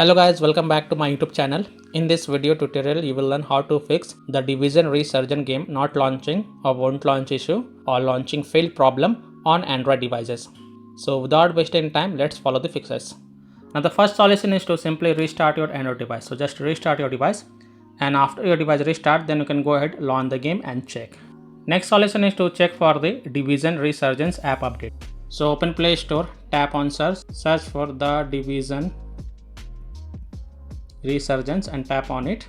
Hello guys, welcome back to my YouTube channel. In this video tutorial, you will learn how to fix the Division Resurgence game not launching or won't launch issue or launching failed problem on Android devices. So without wasting time, let's follow the fixes. Now the first solution is to simply restart your Android device. So just restart your device, and after your device restart, then you can go ahead, launch the game and check. Next solution is to check for the Division Resurgence app update. So open Play Store, tap on search for the Division Resurgence and tap on it,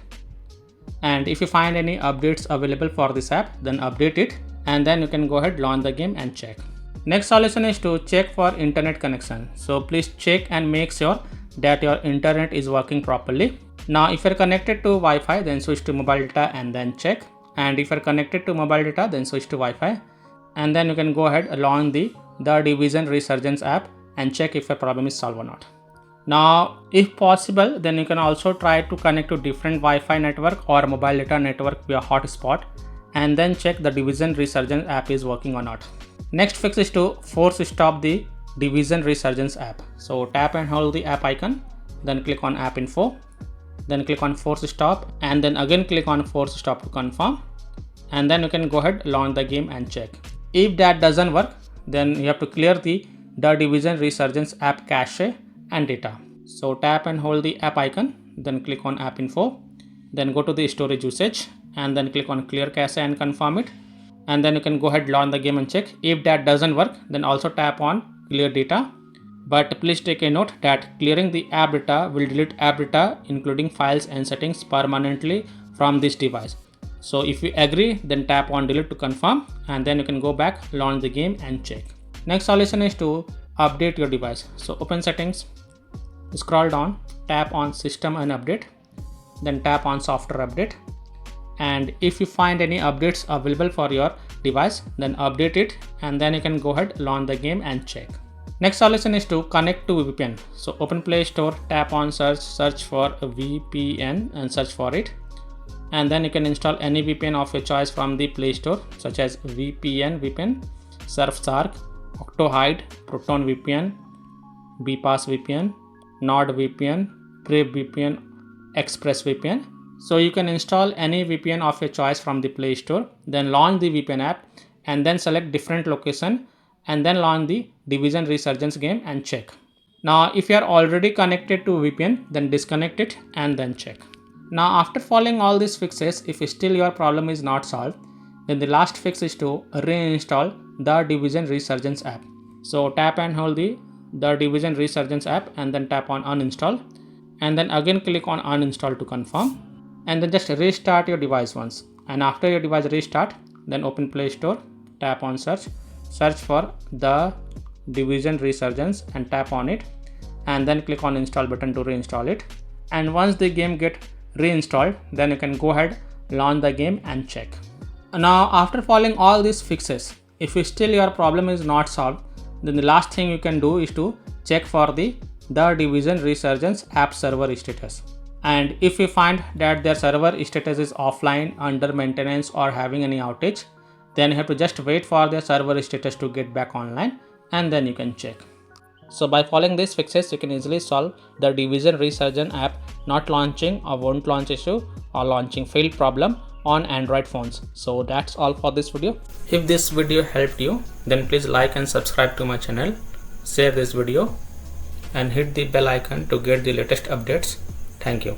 and if you find any updates available for this app, then update it, and then you can go ahead, launch the game and check. Next solution is to check for internet connection. So please check and make sure that your internet is working properly. Now if you're connected to Wi-Fi, then switch to mobile data and then check, and if you're connected to mobile data, then switch to Wi-Fi, and then you can go ahead, launch the Division Resurgence app and check if your problem is solved or not. Now if possible, then you can also try to connect to different Wi-Fi network or mobile data network via hotspot, and then check the Division Resurgence app is working or not. Next fix is to force stop the Division Resurgence app. So tap and hold the app icon, then click on app info, then click on force stop, and then again click on force stop to confirm, and then you can go ahead, launch the game and check. If that doesn't work, then you have to clear the Division Resurgence app cache and data. So tap and hold the app icon, then click on app info, then go to the storage usage, and then click on clear cache and confirm it, and then you can go ahead, launch the game and check. If that doesn't work, then also tap on clear data, but please take a note that clearing the app data will delete app data including files and settings permanently from this device. So if you agree, then tap on delete to confirm, and then you can go back, launch the game and check. Next solution is to update your device. So open settings, scroll down, tap on system and update, then tap on software update, and if you find any updates available for your device, then update it, and then you can go ahead, launch the game and check. Next solution is to connect to VPN. So open Play Store, tap on search for a VPN and search for it, and then you can install any VPN of your choice from the Play Store, such as VPN, Surfshark, Octohide, Proton VPN, BPass VPN, NordVPN, PrepVPN, ExpressVPN. So you can install any VPN of your choice from the Play Store, then launch the VPN app, and then select different location, and then launch the Division Resurgence game and check. Now if you are already connected to VPN, then disconnect it and then check. Now after following all these fixes, if still your problem is not solved, then the last fix is to reinstall the Division Resurgence app. So tap and hold the Division Resurgence app, and then tap on uninstall, and then again click on uninstall to confirm, and then just restart your device once. And after your device restart, then open Play Store, tap on search for the Division Resurgence and tap on it, and then click on install button to reinstall it. And once the game get reinstalled, then you can go ahead, launch the game and check. Now after following all these fixes, if still your problem is not solved, then the last thing you can do is to check for the Division Resurgence app server status. And if you find that their server status is offline, under maintenance, or having any outage, then you have to just wait for their server status to get back online, and then you can check. So by following these fixes, you can easily solve the Division Resurgence app not launching or won't launch issue or launching failed problem on Android phones. So that's all for this video. If this video helped you, then please like and subscribe to my channel, share this video, and hit the bell icon to get the latest updates. Thank you.